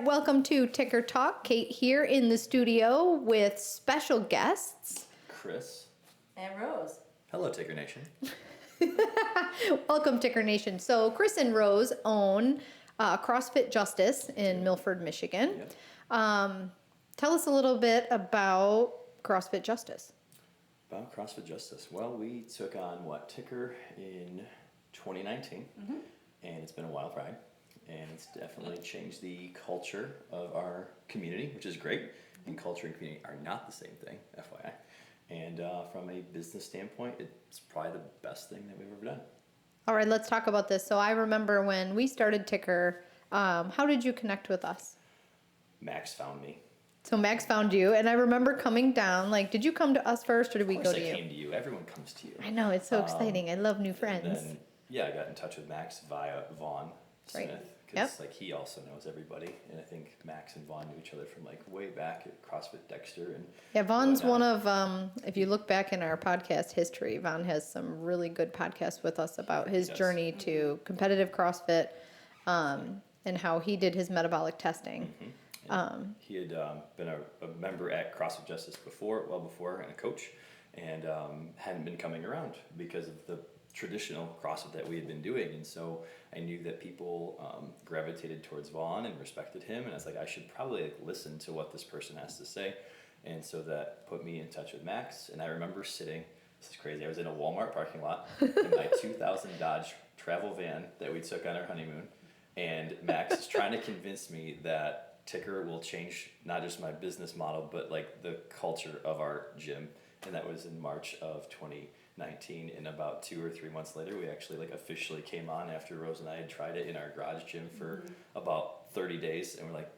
Welcome to Ticker Talk. Kate here in the studio with special guests. Chris. And Rose. Hello, Ticker Nation. Welcome, Ticker Nation. So Chris and Rose own CrossFit Justice in Milford, Michigan. Yep. Tell us a little bit about CrossFit Justice. About CrossFit Justice. Well, we took on Ticker in 2019, and it's been a wild ride. And it's definitely changed the culture of our community, which is great. And culture and community are not the same thing, FYI. And from a business standpoint, it's probably the best thing that we've ever done. All right, let's talk about this. So I remember when we started Ticker, how did you connect with us? Max found me. So Max found you, and I remember coming down. Like, did you come to us first, or did we go to you? I came to you. Everyone comes to you. I know, it's so exciting. I love new friends. And then, I got in touch with Max via Vaughn Smith. Right. Because he also knows everybody, and I think Max and Vaughn knew each other from way back at CrossFit Dexter and Vaughn's one of if you look back in our podcast history, Vaughn has some really good podcasts with us about his journey to competitive CrossFit, and how he did his metabolic testing. He had been a member at CrossFit Justice before, and a coach, and hadn't been coming around because of the traditional CrossFit that we had been doing, and so I knew that people gravitated towards Vaughn and respected him, and I was like, I should probably listen to what this person has to say, and so that put me in touch with Max. And I remember sitting, this is crazy, I was in a Walmart parking lot in my 2000 Dodge travel van that we took on our honeymoon, and Max is trying to convince me that Ticker will change not just my business model, but the culture of our gym, and that was in March of 2019, and about 2 or 3 months later we actually officially came on after Rose and I had tried it in our garage gym for about 30 days, and we're like,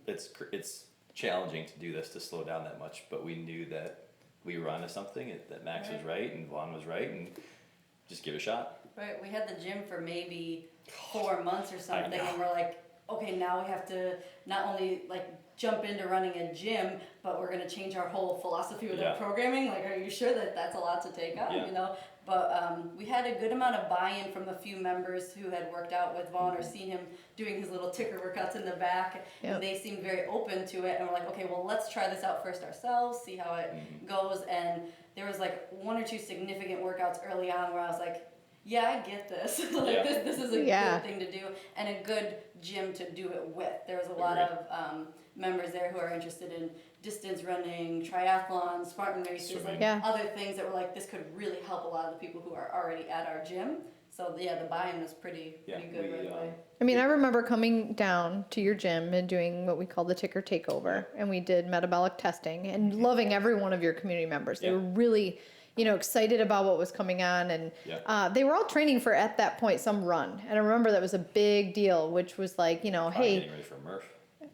it's challenging to do this, to slow down that much, but we knew that we were onto something, that Max was right and Vaughn was right, and just give it a shot. Right, we had the gym for maybe 4 months or something, and we're like, okay, now we have to not only jump into running a gym, but we're going to change our whole philosophy with our programming. Are you sure that that's a lot to take on? But we had a good amount of buy-in from a few members who had worked out with Vaughn or seen him doing his little Ticker workouts in the back, and they seemed very open to it, and we're like, okay, well, let's try this out first ourselves, see how it goes. And there was 1 or 2 significant workouts early on where I was like, yeah, I get this. This is a good thing to do, and a good gym to do it with. There was a lot of members there who are interested in distance running, triathlons, Spartan races, other things that were this could really help a lot of the people who are already at our gym. So the buy-in was pretty good right away. I mean, I remember coming down to your gym and doing what we call the Ticker Takeover, and we did metabolic testing, and loving every one of your community members. They were really excited about what was coming on, and they were all training for, at that point, some run. And I remember that was a big deal, which was hey, getting ready for Murph.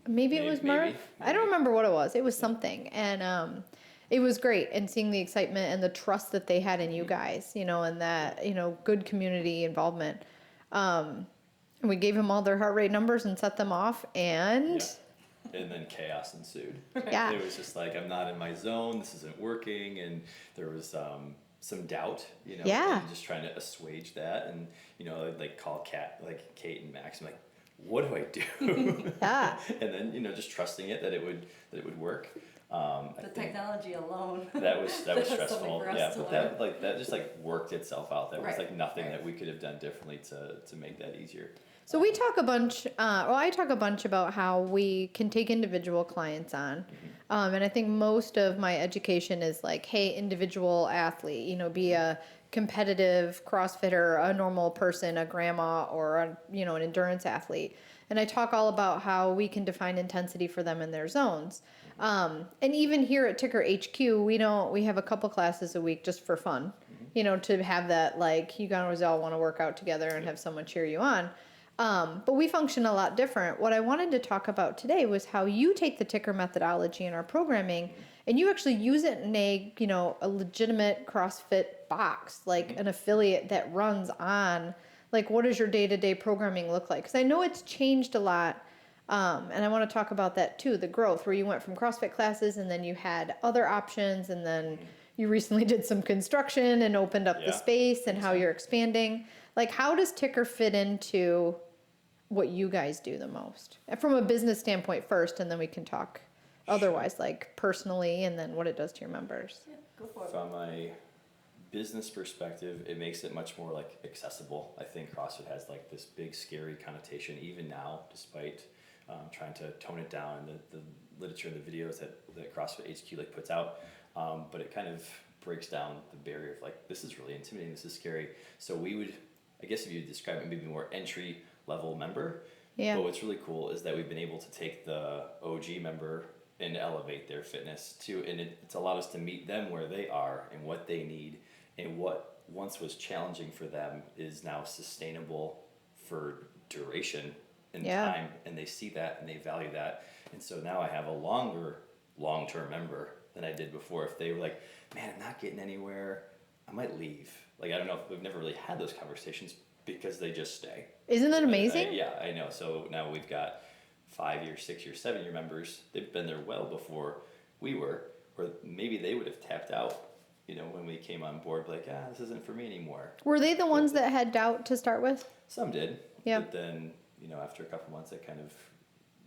Maybe it was Murph. I don't remember what it was. It was something, and it was great. And seeing the excitement and the trust that they had in you guys, and that good community involvement. And we gave them all their heart rate numbers and set them off, and. Yeah. And then chaos ensued. Yeah. It was just I'm not in my zone, this isn't working, and there was some doubt, and just trying to assuage that, and I'd call Kate and Max, I'm like, what do I do? And then just trusting it that it would work. The technology alone. That was stressful. But that just worked itself out. That was nothing that we could have done differently to make that easier. So we talk a bunch, I talk a bunch about how we can take individual clients on. And I think most of my education is hey, individual athlete, be a competitive CrossFitter, a normal person, a grandma, or an endurance athlete. And I talk all about how we can define intensity for them in their zones. And even here at Ticker HQ, we have a couple classes a week just for fun, to have that, you guys all want to work out together and have someone cheer you on. But we function a lot different. What I wanted to talk about today was how you take the Ticker methodology in our programming and you actually use it in a legitimate CrossFit box, an affiliate that runs on, what does your day-to-day programming look like? Because I know it's changed a lot. And I want to talk about that too, the growth, where you went from CrossFit classes and then you had other options, and then you recently did some construction and opened up the space, and how you're expanding. How does Ticker fit into what you guys do the most from a business standpoint first, and then we can talk otherwise, like personally, and then what it does to your members. Yeah, go for it. From a business perspective, it makes it much more like accessible. I think CrossFit has like this big scary connotation even now, despite trying to tone it down in the literature and the videos that CrossFit HQ like puts out. But it kind of breaks down the barrier of like, this is really intimidating, this is scary. So we would, I guess if you describe it, maybe more entry level member. Yeah. But what's really cool is that we've been able to take the OG member and elevate their fitness too, and it's allowed us to meet them where they are and what they need, and what once was challenging for them is now sustainable for duration and time, and they see that and they value that. And so now I have a long-term member than I did before. If they were like, man, I'm not getting anywhere, I might leave. Like, I don't know, we've never really had those conversations because they just stay. Isn't that amazing? Yeah, I know. So now we've got 5-year, 6-year, 7-year members. They've been there well before we were, or maybe they would have tapped out, when we came on board, like, this isn't for me anymore. Were they the ones that had doubt to start with? Some did. Yeah. But then, after a couple months, it kind of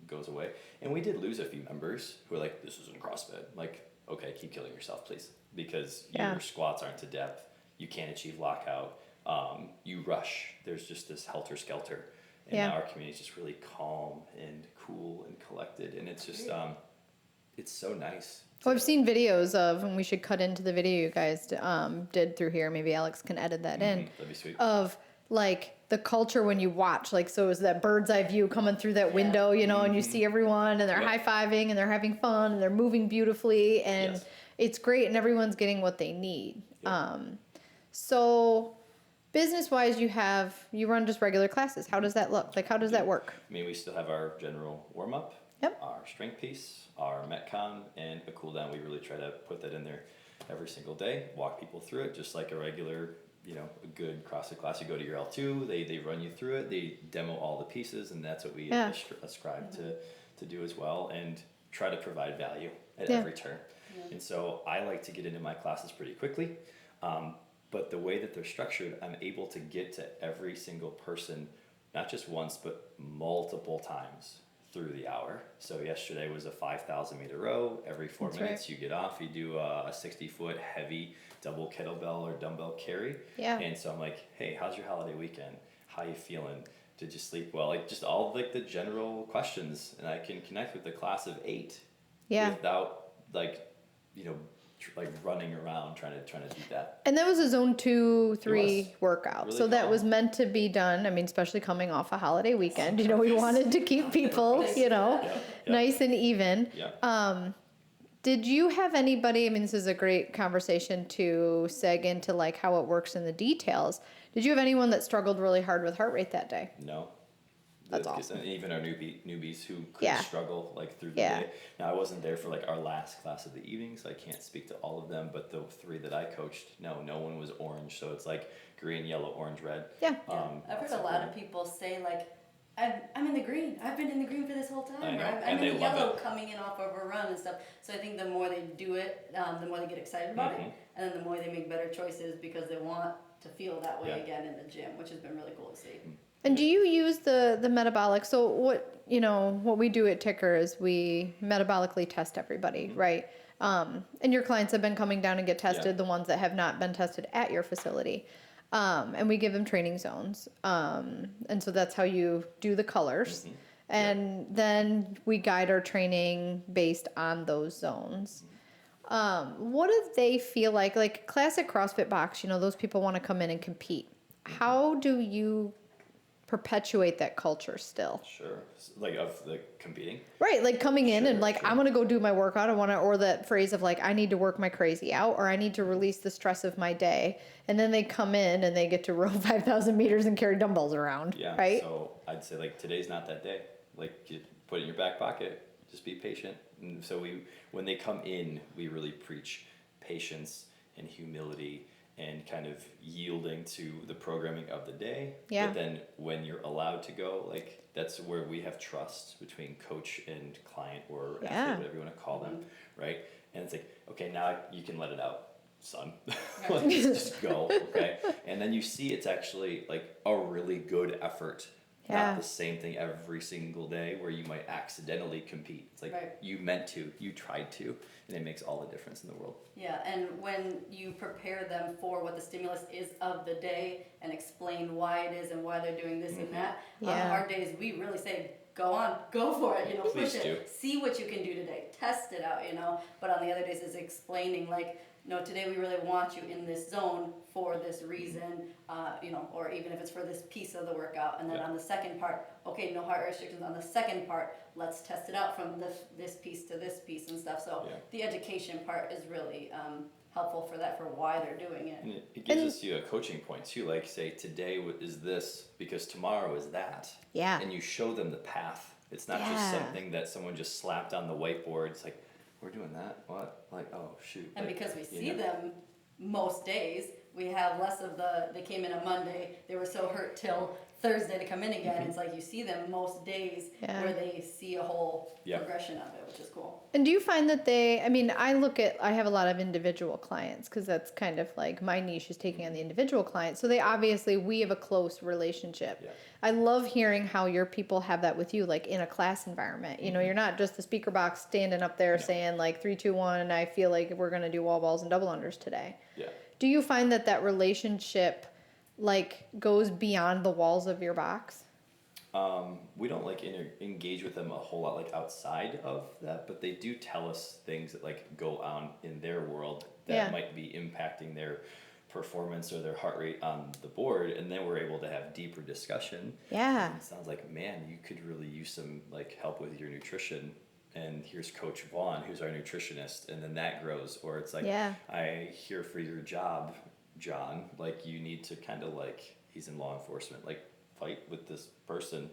goes away. And we did lose a few members who were like, this isn't CrossFit. Like, okay, keep killing yourself, please. Because your squats aren't to depth. You can't achieve lockout. You rush. There's just this helter-skelter. And now our community is just really calm and cool and collected. And it's just, it's so nice. Well, I've seen videos of, and we should cut into the video you guys did through here. Maybe Alex can edit that in. That'd be sweet. Of like the culture when you watch, like, so is that bird's eye view coming through that window, and you see everyone and they're high-fiving and they're having fun and they're moving beautifully and it's great and everyone's getting what they need. So business-wise, you run just regular classes. How does that look? Like, how does that work? I mean, we still have our general warm-up, our strength piece, our Metcon, and a cool down. We really try to put that in there every single day, walk people through it, just like a regular, a good CrossFit class. You go to your L2, they run you through it, they demo all the pieces, and that's what we ascribe to do as well, and try to provide value at every turn. And so I like to get into my classes pretty quickly, but the way that they're structured, I'm able to get to every single person, not just once, but multiple times through the hour. So yesterday was a 5,000 meter row. Every 4 minutes you get off, you do a 60-foot heavy double kettlebell or dumbbell carry. Yeah. And so I'm like, hey, how's your holiday weekend? How you feeling? Did you sleep well? Like, just all like the general questions, and I can connect with the class of 8 without like running around trying to do that. And that was a zone 2, 3 workout. Really so that calm. was meant to be done. I mean, especially coming off a holiday weekend, we wanted to keep people, nice and even. Did you have anybody, I mean, this is a great conversation to seg into like how it works in the details. Did you have anyone that struggled really hard with heart rate that day? No. That's awesome. And even our newbies who could struggle like through the day. Now I wasn't there for like our last class of the evening, so I can't speak to all of them. But the 3 that I coached, no one was orange. So it's like green, yellow, orange, red. Yeah. I've heard a lot of people say like, I'm in the green. I've been in the green for this whole time. I know. I'm in the yellow coming in off of a run and stuff. So I think the more they do it, the more they get excited about it, and then the more they make better choices because they want to feel that way again in the gym, which has been really cool to see. And do you use the metabolic? So what we do at Ticker is we metabolically test everybody, right? And your clients have been coming down and get tested, the ones that have not been tested at your facility. And we give them training zones. And so that's how you do the colors. And then we guide our training based on those zones. What do they feel like classic CrossFit box, those people want to come in and compete. How do you perpetuate that culture still? Sure. Like of the competing? Right, like coming in and like, I'm going to go do my workout. or that phrase of like, I need to work my crazy out, or I need to release the stress of my day. And then they come in and they get to row 5,000 meters and carry dumbbells around, right? So I'd say like, today's not that day. Like, you put it in your back pocket, just be patient. And so when they come in, we really preach patience and humility and kind of yielding to the programming of the day. Yeah. But then when you're allowed to go, like, that's where we have trust between coach and client, or athlete, whatever you want to call them, right? And it's like, okay, now you can let it out, son. Like, just go, okay? And then you see it's actually like a really good effort Yeah. Not the same thing every single day where you might accidentally compete. It's like Right. you meant to, you tried to, and it makes all the difference in the world. Yeah, and when you prepare them for what the stimulus is of the day and explain why it is and why they're doing this and that, on the Yeah. hard days, we really say, go on, go for it, Please push it, see what you can do today, test it out, but on the other days is explaining like, no, today we really want you in this zone for this reason, or even if it's for this piece of the workout. And then on the second part, okay, no heart restrictions on the second part, let's test it out from this piece to this piece and stuff. So the education part is really helpful for that, for why they're doing it. And it gives us a coaching point too, like say today is this because tomorrow is that. Yeah. And you show them the path. It's not just something that someone just slapped on the whiteboard. It's like, we're doing that? What? Like, oh shoot. And like, because we see them most days, we have less of they came in on Monday, they were so hurt till Thursday to come in again. It's like you see them most days where they see a whole progression of it, which is cool. And do you find that I have a lot of individual clients because that's kind of like my niche is taking on the individual client. So we have a close relationship. Yeah. I love hearing how your people have that with you, like in a class environment. You're not just the speaker box standing up there saying like 3, 2, 1, and I feel like we're going to do wall balls and double unders today. Yeah. Do you find that relationship like goes beyond the walls of your box? We don't like engage with them a whole lot like outside of that, but they do tell us things that like go on in their world that might be impacting their performance or their heart rate on the board, and then we're able to have deeper discussion. Yeah. And it sounds like, man, you could really use some like help with your nutrition, and here's Coach Vaughn, who's our nutritionist, and then that grows. Or it's like, I hear for your job, John, like you need to kind of like, he's in law enforcement, like fight with this person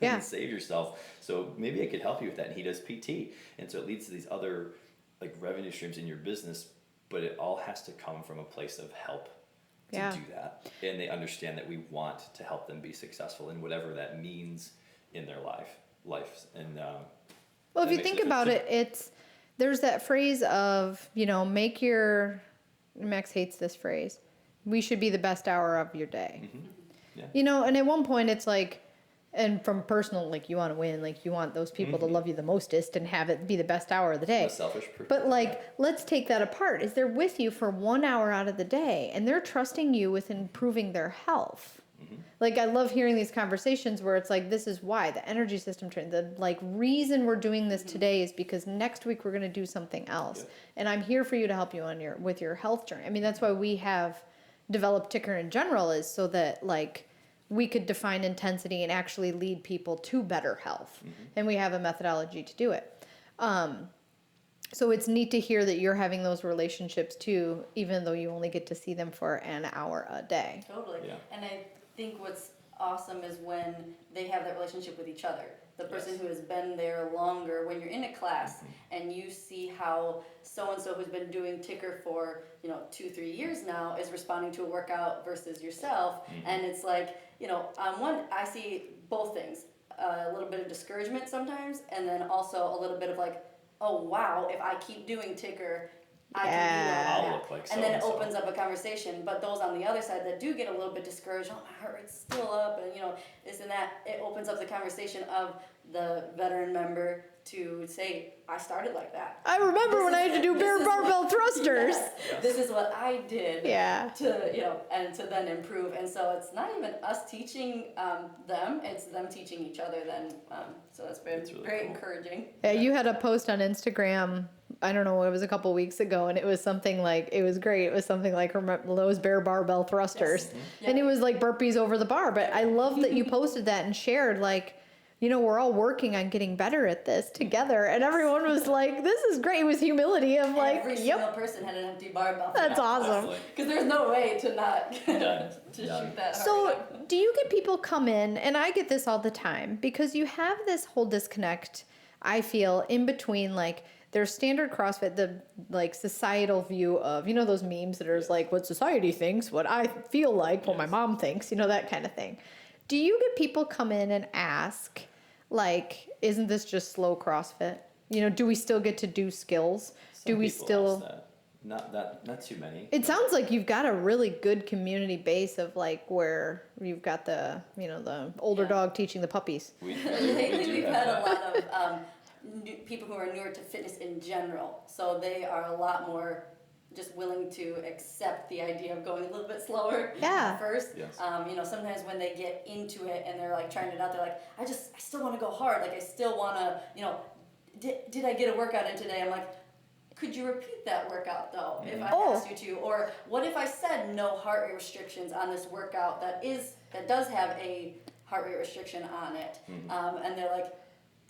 and save yourself. So maybe I could help you with that. And he does PT. And so it leads to these other like revenue streams in your business, but it all has to come from a place of help to do that. And they understand that we want to help them be successful in whatever that means in their lives. And well, if you think about it, there's that phrase of, Max hates this phrase, we should be the best hour of your day. Mm-hmm. Yeah. And at one point it's like, and from personal, like you want to win, like you want those people to love you the mostest and have it be the best hour of the day. Selfish but like, let's take that apart. Is they're with you for 1 hour out of the day and they're trusting you with improving their health. Mm-hmm. Like I love hearing these conversations where it's like, this is why the energy system train, the like reason we're doing this today is because next week we're going to do something else. Yeah. And I'm here for you to help you with your health journey. I mean, that's why we have developed Ticker in general, is so that like we could define intensity and actually lead people to better health. Mm-hmm. And we have a methodology to do it. So it's neat to hear that you're having those relationships too, even though you only get to see them for an hour a day. Totally. Yeah. And I think what's awesome is when they have that relationship with each other. The person who has been there longer, when you're in a class and you see how so-and-so who's been doing Ticker for, 2-3 years now is responding to a workout versus yourself. Mm-hmm. And it's like, I see both things, a little bit of discouragement sometimes, and then also a little bit of like, oh, wow, if I keep doing Ticker, I can be like that. I'll look like and then it opens up a conversation. But those on the other side that do get a little bit discouraged, oh, my heart rate's still up, and this and that, it opens up the conversation of the veteran member to say, I started like that. I remember when I had to do barbell thrusters. Yes. This is what I did to, and to then improve. And so it's not even us teaching them, it's them teaching each other then. So that's been really very cool. Encouraging. Yeah, you had a post on Instagram, I don't know, it was a couple weeks ago, and it was something like, it was great. It was something like those barbell thrusters. Yes. Mm-hmm. And it was like burpees over the bar. But I love that you posted that and shared like, we're all working on getting better at this together. And everyone was like, this is great. It was humility of like, every single person had an empty barbell. That's awesome. Because there's no way to not shoot that hard. So do you get people come in, and I get this all the time, because you have this whole disconnect, I feel, in between like their standard CrossFit, the like societal view of, those memes that are like what society thinks, what I feel like, what my mom thinks, that kind of thing. Do you get people come in and ask, like, isn't this just slow CrossFit? Do we still get to do skills? Some do we people still? ask that. Not too many. It sounds like you've got a really good community base of like where you've got the, the older Yeah. dog teaching the puppies. Lately, do we've have had that. a lot of people who are newer to fitness in general. So they are a lot more just willing to accept the idea of going a little bit slower Yeah. at first. Yes. Sometimes when they get into it and they're like trying it out, they're like, I still want to go hard. Like I still want to, did I get a workout in today? I'm like, could you repeat that workout though, if I asked you to? Or what if I said no heart rate restrictions on this workout that does have a heart rate restriction on it? And they're like,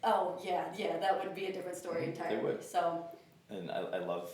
oh yeah, that would be a different story entirely. They would. So, And I love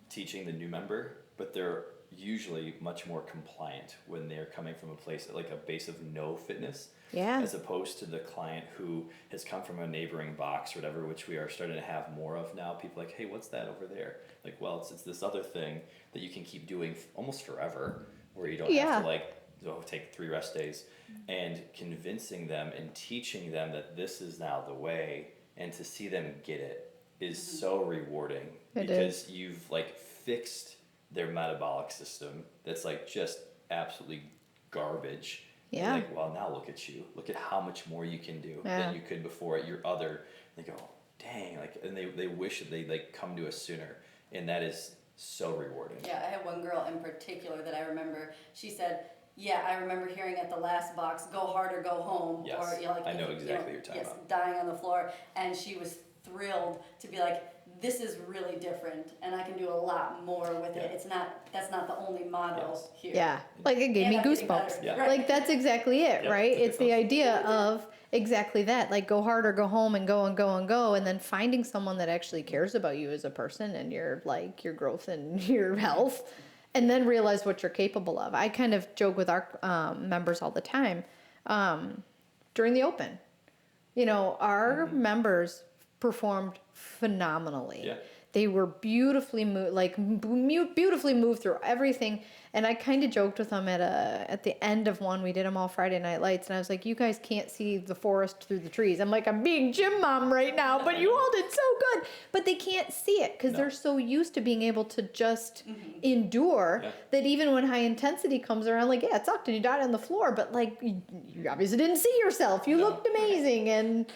teaching the new member, but they're usually much more compliant when they're coming from a place like a base of no fitness. Yeah. As opposed to the client who has come from a neighboring box or whatever, which we are starting to have more of now. People are like, hey, what's that over there? Like, well, it's this other thing that you can keep doing almost forever, where you don't have to take 3 rest days, and convincing them and teaching them that this is now the way, and to see them get it is so rewarding because you've like fixed their metabolic system that's like just absolutely garbage. Yeah. Like, well, now look at you. Look at how much more you can do than you could before at your other. They go, dang, like, and they wish that they like come to us sooner, and that is so rewarding. yeah, I have one girl in particular that I remember. She said, yeah, I remember hearing at the last box, go hard or go home. Yes, Or, I know exactly what you're talking about. dying on the floor. And she was thrilled to be like, this is really different, and I can do a lot more with it. That's not the only model here. Yeah. Like it gave And me I'm getting goosebumps. better. Yeah. Right. Like that's exactly it, Yep, right? look at It's the those. idea of exactly that. Like go hard or go home and go and go and go, and then finding someone that actually cares about you as a person and your growth and your health, and then realize what you're capable of. I kind of joke with our members all the time during the open. Our members performed phenomenally. Yeah. They were beautifully beautifully moved through everything. And I kind of joked with them at the end of one. We did them all Friday Night Lights, and I was like, "You guys can't see the forest through the trees." I'm like, "I'm being gym mom right now, but you all did so good." But they can't see it because they're so used to being able to just endure that even when high intensity comes around, like, yeah, it sucked and you died on the floor, but like you obviously didn't see yourself. You looked amazing, and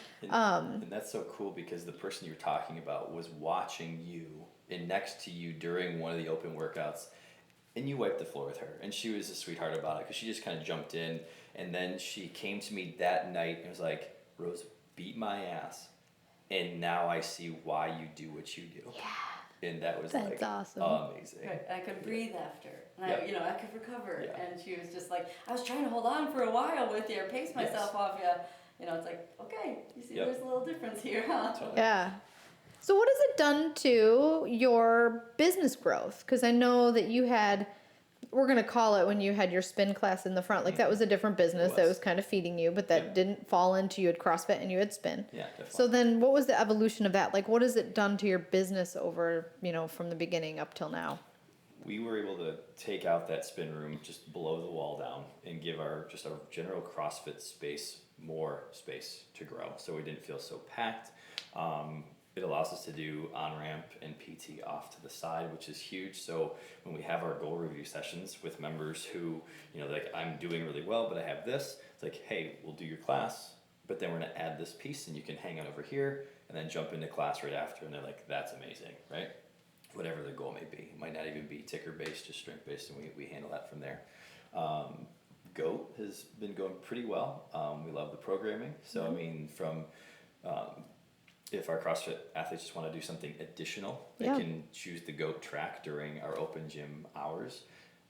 that's so cool because the person you're talking about was watching you and next to you during one of the open workouts, and you wiped the floor with her, and she was a sweetheart about it because she just kind of jumped in, and then she came to me that night and was like, Rose, beat my ass, and now I see why you do what you do. Yeah. And that was that's awesome. Amazing. Right. And I could breathe after, and Yeah. I could recover. Yeah. And she was just like, I was trying to hold on for a while with you, pace myself off you. It's like, okay, you see, there's a little difference here, huh? Totally. Yeah. So what has it done to your business growth? Because I know that you had, we're going to call it when you had your spin class in the front, like that was a different business that was kind of feeding you, but that didn't fall into, you had CrossFit and you had spin. Yeah, definitely. So then what was the evolution of that? Like what has it done to your business over, from the beginning up till now? We were able to take out that spin room, just below the wall down, and give our general CrossFit space more space to grow. So we didn't feel so packed. It allows us to do on-ramp and PT off to the side, which is huge. So when we have our goal review sessions with members who, like, I'm doing really well, but I have this, it's like, hey, we'll do your class, but then we're gonna add this piece and you can hang out over here and then jump into class right after. And they're like, that's amazing, right? Whatever the goal may be. It might not even be ticker-based, just strength-based, and we handle that from there. GOAT has been going pretty well. We love the programming. So, I mean, from... if our CrossFit athletes just want to do something additional, they can choose the GOAT track during our open gym hours.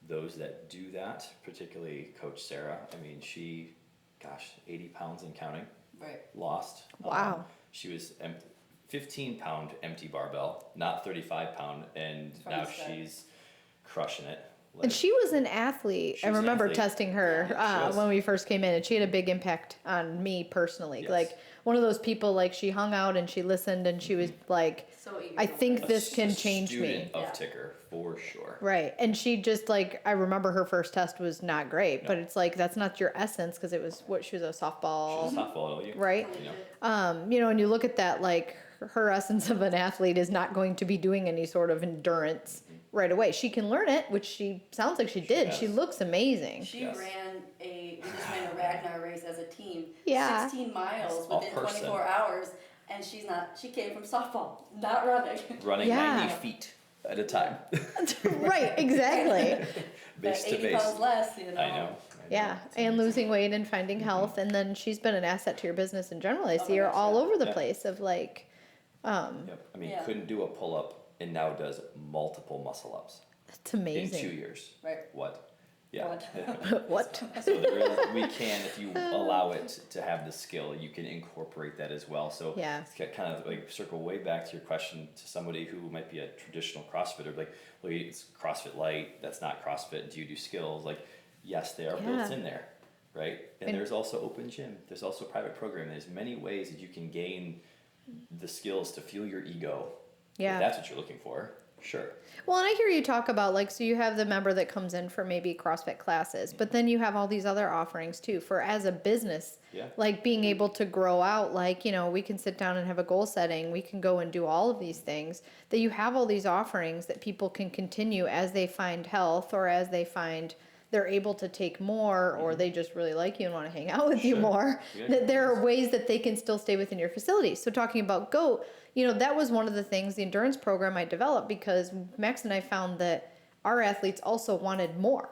Those that do that, particularly Coach Sarah, I mean, she, 80 pounds and counting. Right. Lost. Wow. She was 15-pound empty barbell, not 35-pound, and now she's crushing it. And she was an athlete. I remember testing her when we first came in, and she had a big impact on me personally. Yes. Like one of those people, like she hung out and she listened and she was like, So eager I to think learn. this can change me. Student of ticker, for sure. Right. And she just like, I remember her first test was not great, but it's like, that's not your essence because it was she was a softball. She's a softball at OU. Right. And you look at that, like her essence of an athlete is not going to be doing any sort of endurance right away. She can learn it, which she sounds like she did. does. She looks amazing. She Yes. we just ran a Ragnar race as a team. Yeah. 16 miles A within person. 24 hours. And she came from softball, not running. Running Yeah. 90 feet at a time. Right, exactly. Base But to 80 base. pounds less, you know. I know. Yeah, It's and amazing. losing weight and finding health, and then she's been an asset to your business in general. I Oh see my her gosh, all yeah. over the Yeah. place of like, Yep. I mean, Yeah. couldn't do a pull up and now does multiple muscle ups that's in amazing. 2 years. Right. What? Yeah. What? What? So there is, we can, if you allow it to have the skill, you can incorporate that as well. So Yeah. it's kind of like circle way back to your question to somebody who might be a traditional CrossFitter, like, well, it's CrossFit Light, that's not CrossFit. Do you do skills? Like, yes, they are built Yeah. in there, right? And And- there's also open gym. There's also private program. There's many ways that you can gain the skills to fuel your ego. Yeah. If that's what you're looking for, sure. Well, and I hear you talk about like, so you have the member that comes in for maybe CrossFit classes, but then you have all these other offerings too for as a business, Yeah. like being able to grow out, like, you know, we can sit down and have a goal setting, we can go and do all of these things, that you have all these offerings that people can continue as they find health or as they find they're able to take more or they just really like you and want to hang out with you Sure. more, Yeah. that there are ways that they can still stay within your facility. So talking about GOAT, you know, that was one of the things, the endurance program I developed because Max and I found that our athletes also wanted more.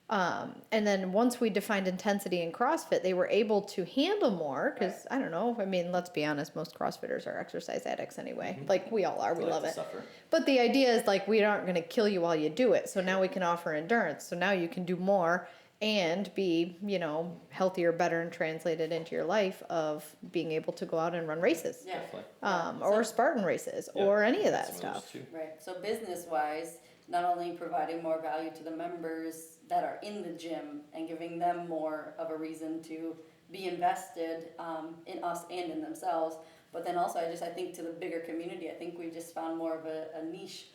And then once we defined intensity in CrossFit, they were able to handle more because I don't know. I mean, let's be honest, most CrossFitters are exercise addicts anyway. Like we all are, we They like love to it. suffer. But the idea is like we aren't going to kill you while you do it. So now we can offer endurance. So now you can do more and be, you know, healthier, better, and translate it into your life of being able to go out and run races, Yeah. Definitely. or Spartan races, Yeah. or any of that Some stuff. those too. Right. So business wise, not only providing more value to the members that are in the gym and giving them more of a reason to be invested in us and in themselves, but then also I think to the bigger community, I think we just found more of a niche,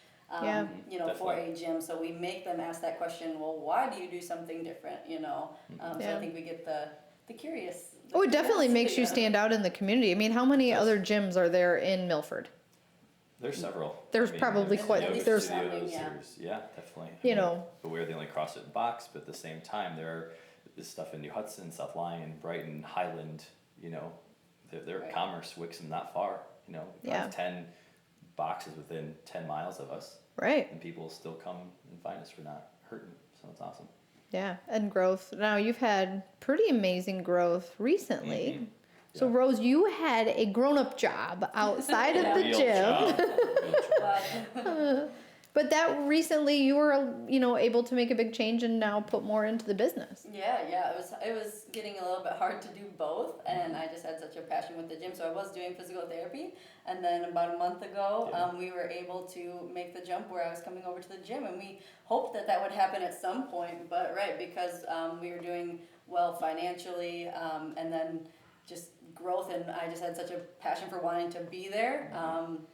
Yeah. you know, for Definitely. a gym. So we make them ask that question, well, why do you do something different, you know? So Yeah. I think we get the curious. Oh, it definitely makes you curiosity, stand out in the community. I mean, how many Yes. other gyms are there in Milford? There's several. There's probably quite- yoga there's- studios, Yeah. yeah, definitely. You know. But we're the only CrossFit box, but at the same time, there is stuff in New Hudson, South Lyon, Brighton, Highland, you know, they're Right. Commerce, Wixom, not far, you know. We Yeah. have 10 boxes within 10 miles of us, Right. and people still come and find us for not hurting, so it's awesome. Yeah. And growth. Now you've had pretty amazing growth recently. Mhm. So Yeah. Rose, you had a grown-up job outside of the Real gym. job, real job. But But that recently you were, you know, able to make a big change and now put more into the business. yeah, it was getting a little bit hard to do both, and I just had such a passion with the gym, so I was doing physical therapy, and then about a month ago, Yeah. we were able to make the jump where I was coming over to the gym, and we hoped that would happen at some point, but right, because we were doing well financially, and then just growth, and I just had such a passion for wanting to be there,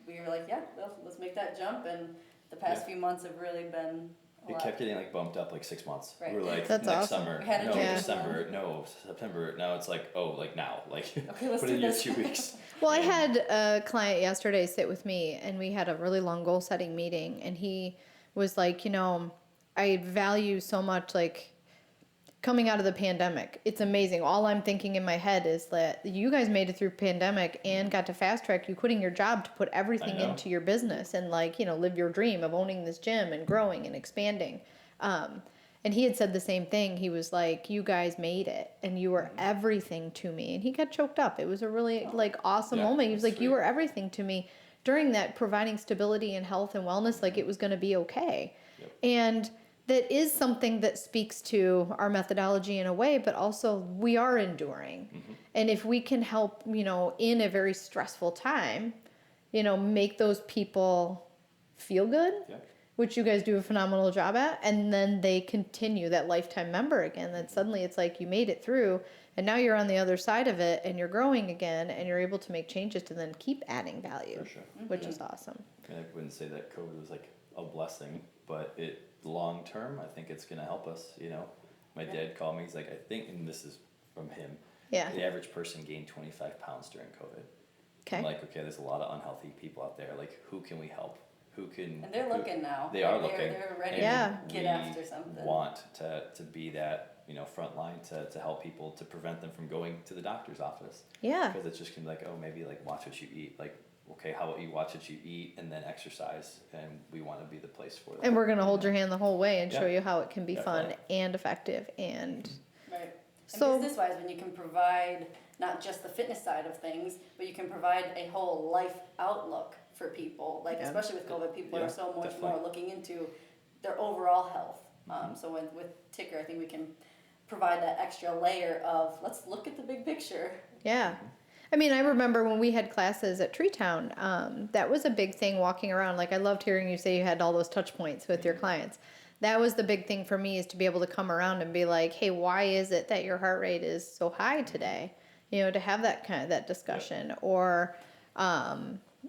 we were like, yeah, well, let's make that jump, and the past Yeah. few months have really been a It lot. kept getting like bumped up like 6 months. Right. We were like That's next awesome. summer, We had a no Yeah. December, no September. Now it's like like now, like Okay, let's put do in your this. 2 weeks. Well, I had a client yesterday sit with me and we had a really long goal setting meeting and he was like, you know, I value so much like coming out of the pandemic. It's amazing. All I'm thinking in my head is that you guys made it through pandemic and got to fast track you quitting your job to put everything know. into your business and like, you know, live your dream of owning this gym and growing and expanding. And he had said the same thing. He was like, you guys made it and you were everything to me. And he got choked up. It was a really like awesome Yeah, moment. He was that's like, you sweet. were everything to me during that, providing stability and health and wellness. Like it was going to be okay. Yep. And that is something that speaks to our methodology in a way, but also we are enduring. And if we can help, you know, in a very stressful time, you know, make those people feel good, Yeah. which you guys do a phenomenal job at, and then they continue that lifetime member again, then suddenly it's like you made it through and now you're on the other side of it and you're growing again and you're able to make changes to then keep adding value, For sure. which is awesome. And I wouldn't say that COVID was like a blessing, but it long term, I think it's gonna help us. You know, my dad called me. He's like, I think, and this is from him. Yeah. The average person gained 25 pounds during COVID. Okay. I'm like, okay, there's a lot of unhealthy people out there. Like, who can we help? who can. And they're looking now. They are looking. They're ready Yeah. to get after something. Want to be that, you know, front line to help people, to prevent them from going to the doctor's office. Yeah. Because it's just gonna be like, oh, maybe like watch what you eat. Like, okay, how about you watch what you eat and then exercise, and we want to be the place for that. And we're gonna hold your hand the whole way and show Yeah. you how it can be fun Definitely. and effective and. Right. And So- business-wise, when you can provide not just the fitness side of things, but you can provide a whole life outlook for people. Like, Yeah. especially with COVID, people Yeah, are so much definitely. more looking into their overall health. So with Ticker, I think we can provide that extra layer of, let's look at the big picture. Yeah. I mean, I remember when we had classes at Treetown, that was a big thing walking around. Like, I loved hearing you say you had all those touch points with your clients. That was the big thing for me, is to be able to come around and be like, hey, why is it that your heart rate is so high today? You know, to have that discussion. Or,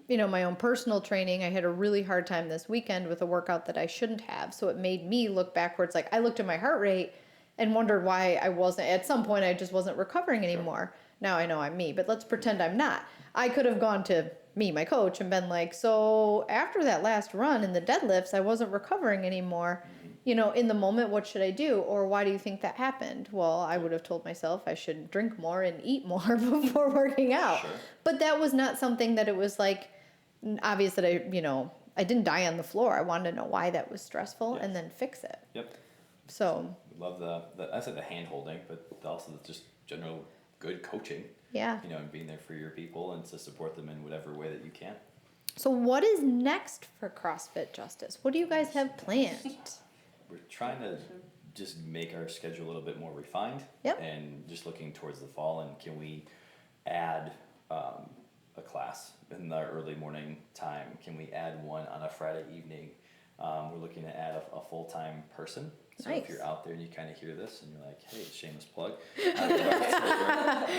you know, my own personal training, I had a really hard time this weekend with a workout that I shouldn't have. So it made me look backwards. Like, I looked at my heart rate and wondered why I wasn't, at some point I just wasn't recovering anymore. Now I know I'm me, but let's pretend I'm not. I could have gone to me, my coach, and been like, so after that last run in the deadlifts, I wasn't recovering anymore. You know, in the moment, what should I do? Or why do you think that happened? Well, I would have told myself I should drink more and eat more before working out. Sure. But that was not something that it was like, obvious that I didn't die on the floor. I wanted to know why that was stressful and then fix it. Yep. So, Love I said the hand holding, but also just general good coaching. yeah. You know, and being there for your people and to support them in whatever way that you can. So what is next for CrossFit Justice? What do you guys have planned? We're trying to just make our schedule a little bit more refined. Yep. And just looking towards the fall, and can we add a class in the early morning time? Can we add one on a Friday evening? We're looking to add a full-time person. So Nice. if you're out there and you kind of hear this and you're like, hey, shameless plug,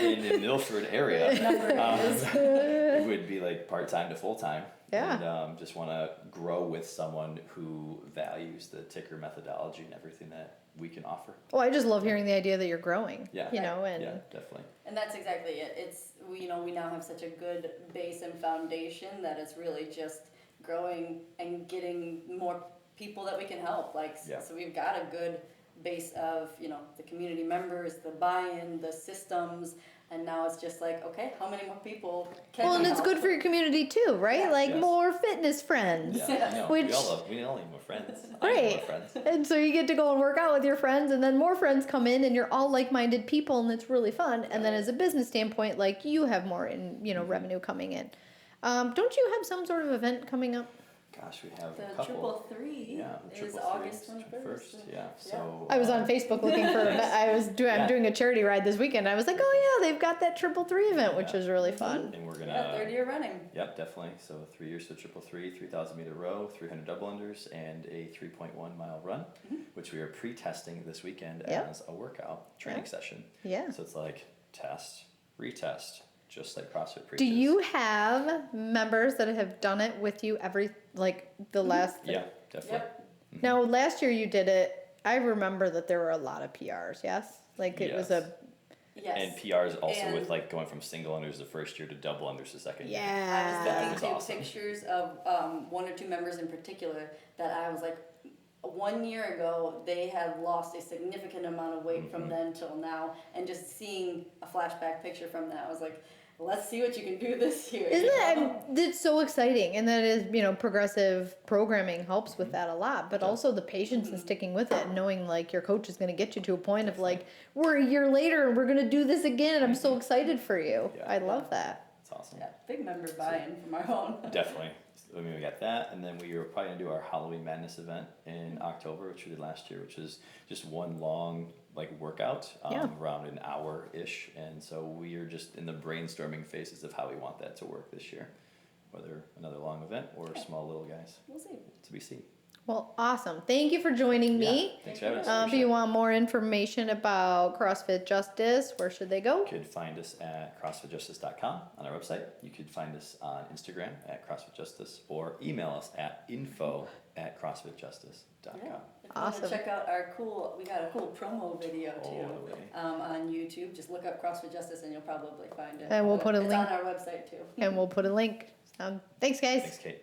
in the Milford area, it would be like part-time to full-time. Yeah. And just want to grow with someone who values the Ticker methodology and everything that we can offer. Well, I just love hearing the idea that you're growing. Yeah. You know, and Yeah, definitely. And that's exactly it. It's, we now have such a good base and foundation that it's really just growing and getting more people that we can help. Like, Yeah. so we've got a good base of, the community members, the buy-in, the systems, and now it's just like, okay, how many more people can well, we and it's help? good for your community too, right? Yeah. Like Yes. more fitness friends. Yeah, no, Which- we all need more friends. I need Right. more friends. And so you get to go and work out with your friends, and then more friends come in, and you're all like-minded people, and it's really fun. And then as a business standpoint, like, you have more revenue coming in. Don't you have some sort of event coming up? Gosh, we have The a couple. 333 Yeah, is 333 August is 21st. Yeah, so. I was on Facebook looking for. I'm doing a charity ride this weekend. I was like, oh yeah, they've got that 333 event, which Yeah. is really fun. And we're gonna. Yeah, third year running. Yep, definitely. So 3 years to 333, 3,000 meter row, 300 double unders, and a 3.1 mile run, which we are pre-testing this weekend Yep. as a workout training session. Yeah. So it's like test, retest, just like CrossFit preaches. Do you have members that have done it with you the last? Yeah, definitely. Yep. Now last year you did it. I remember that there were a lot of PRs. Yes, like it was Yes. a. Yes. And PRs also And- with like going from single unders the first year to double unders the second year. I was Yeah. looking was through awesome. pictures of one or two members in particular that I was like, 1 year ago they had lost a significant amount of weight from then till now, and just seeing a flashback picture from that, I was like, let's see what you can do this year. Isn't it? It's so exciting, and that is, progressive programming helps with that a lot. But also the patience and sticking with it, and knowing like your coach is going to get you to a point of like, we're a year later and we're going to do this again, and I'm so excited for you. Yeah. I love that. It's awesome. Yeah, big member buy-in from our own. Definitely. I mean, we got that, and then we were probably gonna do our Halloween Madness event in October, which we did last year, which is just one long workout, Yeah. around an hour ish, and so we are just in the brainstorming phases of how we want that to work this year, whether another long event or small little guys We'll see. to be seen. Well, awesome. Thank you for joining me. Yeah, thanks for having us. If Appreciate you it. want more information about CrossFit Justice, where should they go? You could find us at CrossFitJustice.com on our website. You could find us on Instagram at CrossFit Justice, or email us at info@CrossFitJustice.com. Yeah. If you Awesome. want to check out we got a cool promo video too. Totally. On YouTube, just look up CrossFit Justice and you'll probably find it. And we'll put a it's link. on our website too. And we'll put a link. Thanks, guys. Thanks, Kate.